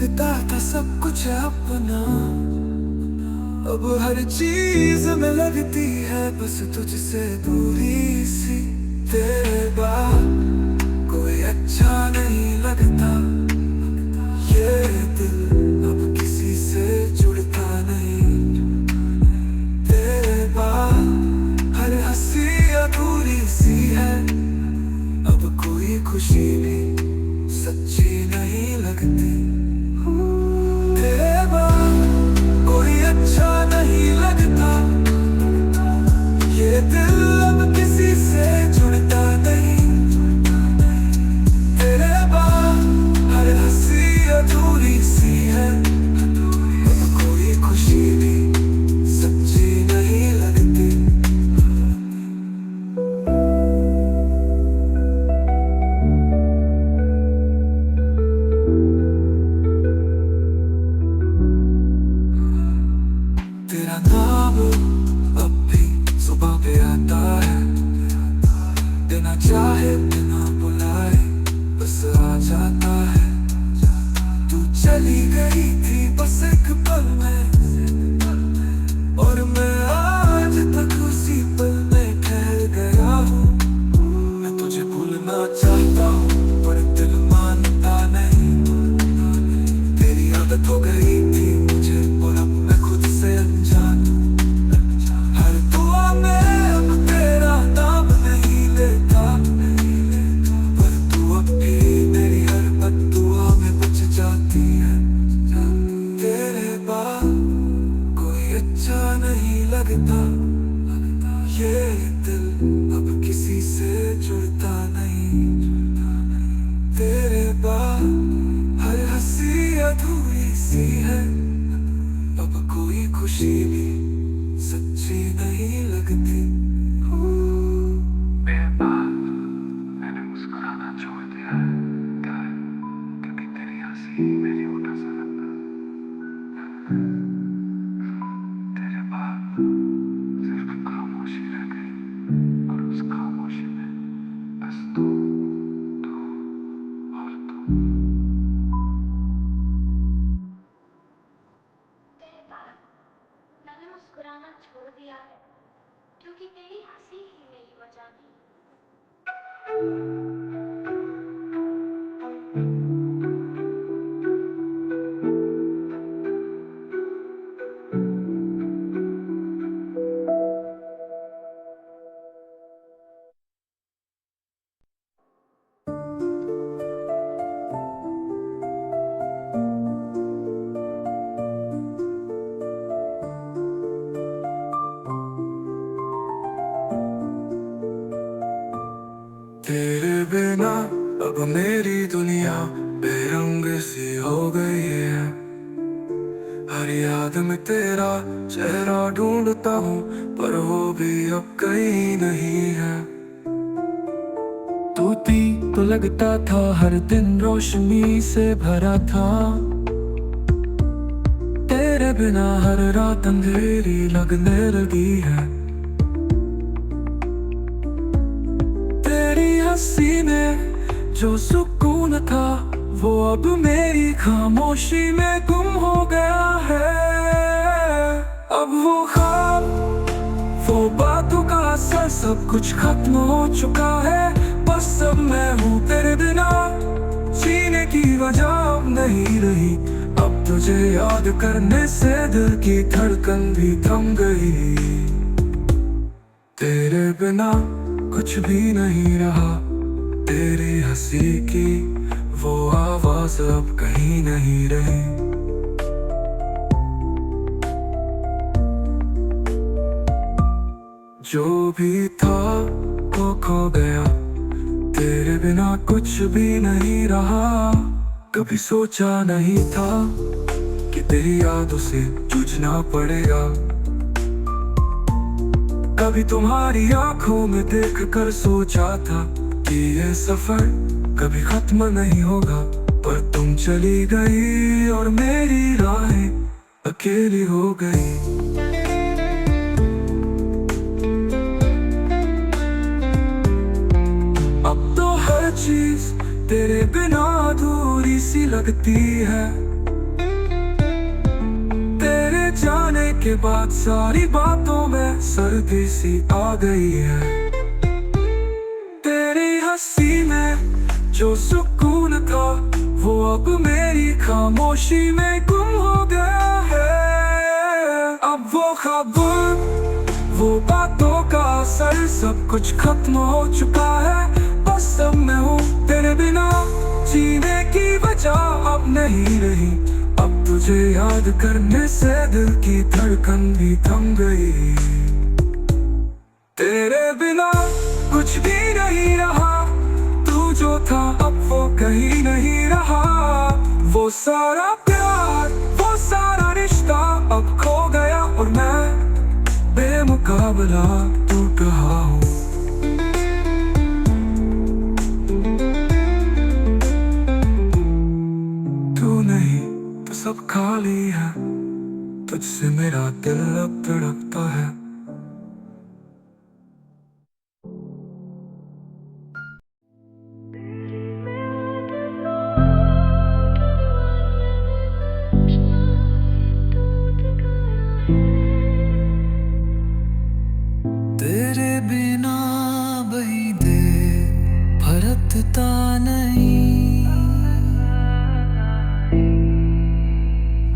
लगता था सब कुछ अपना, अब हर चीज में लगती है बस तुझसे दूरी सी। तेरे बाद कोई अच्छा नहीं लगता, ये दिल अब किसी से जुड़ता नहीं। तेरे बाद हर हंसी अधूरी सी है, अब कोई खुशी भी सच्ची नहीं लगती। तेरे बाद कोई अच्छा नहीं लगता, ये दिल अब किसी से जुड़ता नहीं। तेरे बाद हर हंसी अधूरी सी है, अब कोई खुशी भी सच्ची नहीं लगती। तेरा नाम अब भी सुबह पे आता है, बिना चाहे बिना बुलाए बस आ जाता है। तू चली गई थी बस एक पल में, और मैं आज तक उसी पल में ठहर गया हूँ। मैं तुझे भूलना चाहता हूँ पर दिल मानता नहीं। तेरी आदत हो गई थी मुझे और अब मैं खुद से अनजान। हर दुआ में अब तेरा नाम नहीं लेता, पर तू अब भी मेरी हर बद्दुआ में बच जाती है। तेरे बाद कोई अच्छा नहीं लगता, ये दिल अब किसी से जुड़ता नहीं। तेरे बाद हर हंसी अधूरी सी है, अब कोई खुशी भी सच्ची नहीं लगती। बेबाक मैंने मुस्कुराना छोड़ दिया है, क्या है? क्योंकि तेरी हंसी मेरी होना सनक। तेरे बाद सिर्फ खामोशी रह गई, और उस खामोशी में बस तू और तू। तेरे बाद मैंने मुस्कुराना छोड़ दिया है, क्योंकि तेरी हंसी ही मेरी वजह थी। तेरे बिना अब मेरी दुनिया बेरंग सी हो गई है। हर याद में तेरा चेहरा ढूंढता हूँ, पर वो भी अब कहीं नहीं है। तू थी तो लगता था हर दिन रोशनी से भरा था, तेरे बिना हर रात अंधेरी लगने लगी है। तेरी हंसी में जो सुकून था वो अब मेरी खामोशी में गुम हो गया है। अब वो ख्वाब, वो बातों का असर सब कुछ खत्म हो चुका है। बस अब मैं हूँ तेरे बिना, जीने की वजह अब नहीं रही। अब तुझे याद करने से दिल की धड़कन भी थम गई। तेरे बिना कुछ भी नहीं रहा, तेरी हंसी की वो आवाज अब कहीं नहीं रही। जो भी था वो खो गया, तेरे बिना कुछ भी नहीं रहा। कभी सोचा नहीं था कि तेरी यादों से जूझना पड़ेगा। कभी तुम्हारी आंखों में देख कर सोचा था कि ये सफर कभी खत्म नहीं होगा, पर तुम चली गई और मेरी राहें अकेली हो गई। अब तो हर चीज तेरे बिना अधूरी सी लगती है। के बाद सारी बातों में सर्दी सी आ गई है। तेरी हंसी में जो सुकून था वो अब मेरी खामोशी में गुम हो गया है। अब वो ख्वाब, वो बातों का असर, सब कुछ खत्म हो चुका है। बस अब मैं हूँ तेरे बिना, जीने की वजह अब नहीं रही। अब तुझे याद करने से दिल की धड़कन भी थम गई। तेरे बिना कुछ भी नहीं रहा, तू जो था अब वो कहीं नहीं रहा। वो सारा प्यार, वो सारा रिश्ता अब खो गया और मैं बेमुकाबला टूट रहा हूँ। तू नहीं तो सब खाली है, तुझसे मेरा दिल अब धड़कता है। तेरे बिना बही दे भरकता नहीं,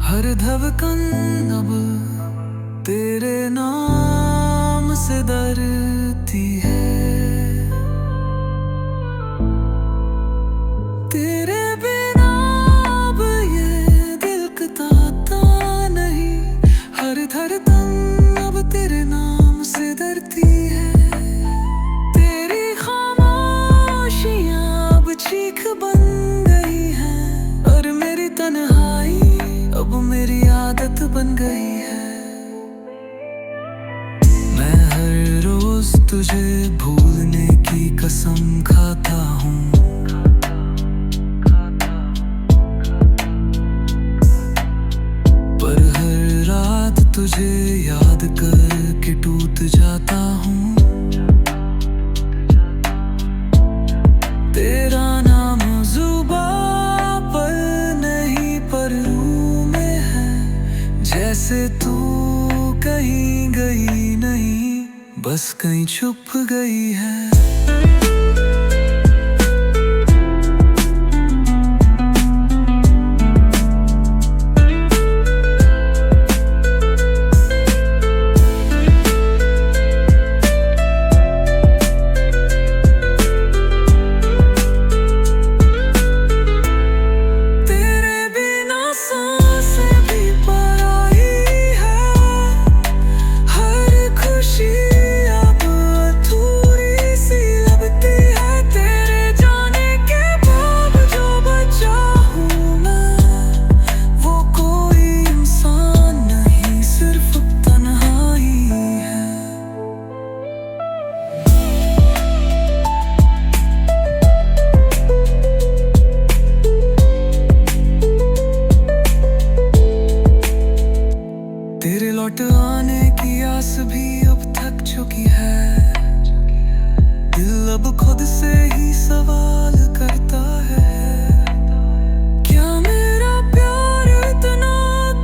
हर धड़कन अब तेरे नाम से डरती है। तेरे बिना अब ये दिल कताता नहीं, हर धड़कन अब तेरे नाम से डरती है। तेरी खामोशियां अब चीख बन गई हैं, और मेरी तन्हाई अब मेरी आदत बन गई है। मैं हर रोज तुझे भूलने की कसम खाता हूँ, पर हर रात तुझे याद करके टूट जाता हूँ। तेरा नाम जुबां पर नहीं पर रूह में है, जैसे तू कहीं गई नहीं, बस कहीं छुप गई है। तेरे लौट आने की आस भी अब थक चुकी है। दिल अब खुद से ही सवाल करता है, क्या मेरा प्यार इतना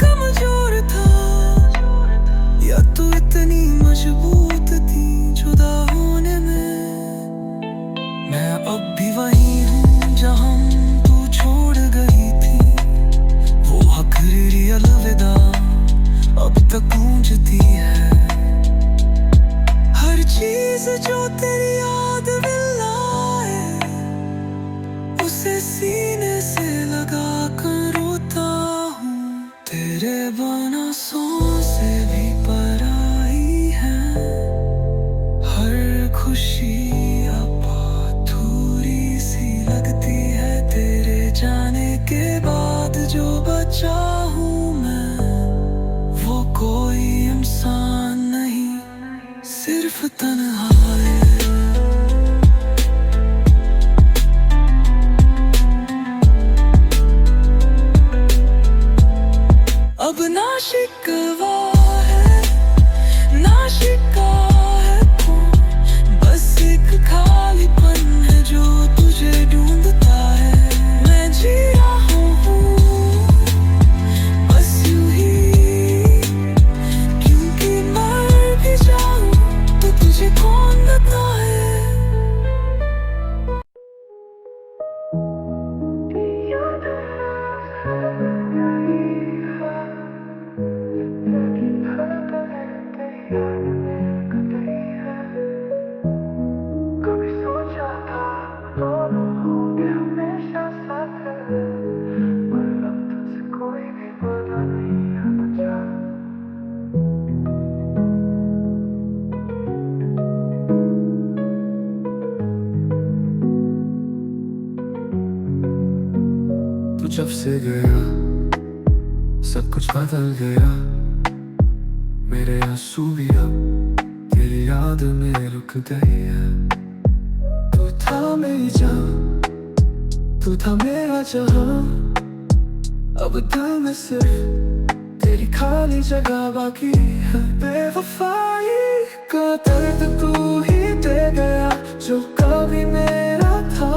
कमजोर था, या तू इतनी मजबूत थी जुदा होने में। मैं अब भी वही हूँ जहाँ तू छोड़ गई थी, वो आखिरी अलविदा अब तक गूंजती है। हर चीज जो तेरी याद दिलाए, उसे सीने से लगा कर रोता हूँ। तेरे बिना सांसें भी पराई है, हर खुशी अब अधूरी सी लगती है। तेरे जाने के बाद जो बचा हूँ मैं, वो कोई इंसान नहीं, सिर्फ तन्हाई। अब ना शिकवा है, ना शिका है तू, बस एक खालीपन है जो तुझे ढूंढता है। मैं जी रहा हूँ बस यूं ही होंगे हमेशा साथ, पर अब तुझसे कोई भी वादा नहीं है बचा। तू जब से गया सब कुछ बदल गया, मेरे आंसू भी अब तेरी याद में रुक गई है। तू था मेरी जान, तू था मेरा जहां, अब दिल में सिर्फ तेरी खाली जगह बाकी है। बेवफाई का दर्द तू ही दे गया, जो कभी मेरा था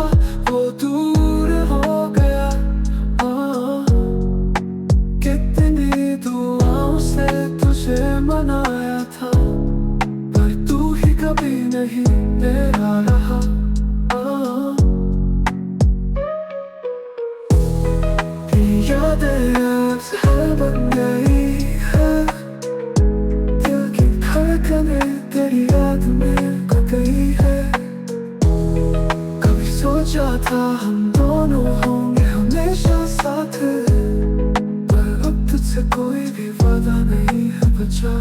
वो दूर हो गया। कितनी दुआओं से तुझे मनाया था, पर तू ही कभी नहीं मेरा रहा। यादें आज है बन गई है, दिल की धड़कनें तेरी याद में खो गई है। कभी सोचा था हम दोनों होंगे हमेशा साथ, पर अब तुझसे कोई भी वादा नहीं है बचा।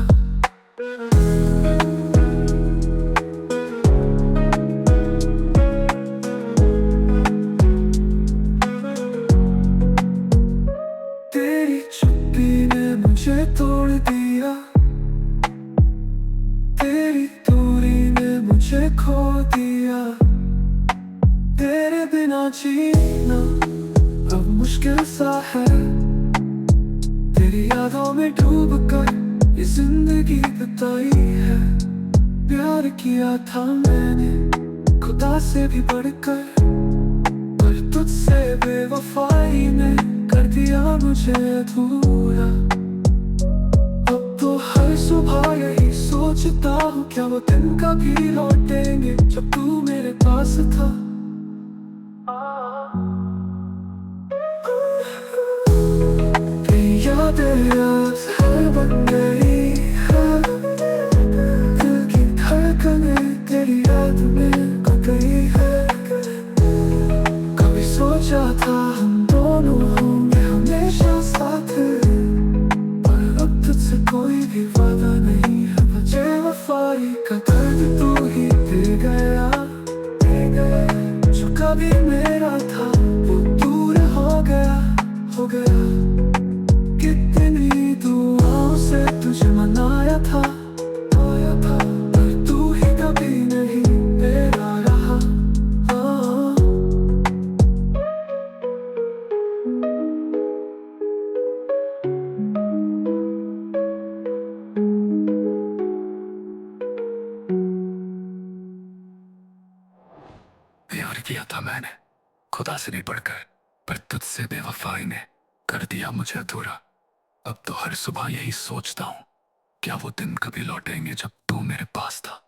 तेरी चुप्पी ने मुझे तोड़ दिया, तेरी दूरी ने मुझे खो दिया। तेरे बिना जीना अब मुश्किल सा है, तेरी यादों में डूब कर ये जिंदगी बिताई है। प्यार किया था मैंने खुदा से भी बढ़कर, पर तुझसे बेवफाई ने कर दिया मुझे अधूरा। अब तो हर सुबह यही सोचता हूँ, क्या वो दिन कभी लौटेंगे जब तू मेरे पास था। तेरी यादें आज है बन गई है, दिल की धड़कनें तेरी याद में खो गई है। कभी सोचा था हम दोनों होंगे हमेशा साथ, पर अब तुझसे कोई भी वादा नहीं है बचा। वफाई का दर्द तू ही दे गया, जो कभी मेरा था वो दूर हो गया, हो गया। कितनी दुआओं से तुझे मनाया था, आया था, पर तू ही कभी नहीं मेरा रहा। प्यार किया था मैंने खुदा से नहीं पढ़कर, पर तुझसे बेवफाई ने कर दिया मुझे अधूरा। अब तो हर सुबह यही सोचता हूँ, क्या वो दिन कभी लौटेंगे जब तू मेरे पास था।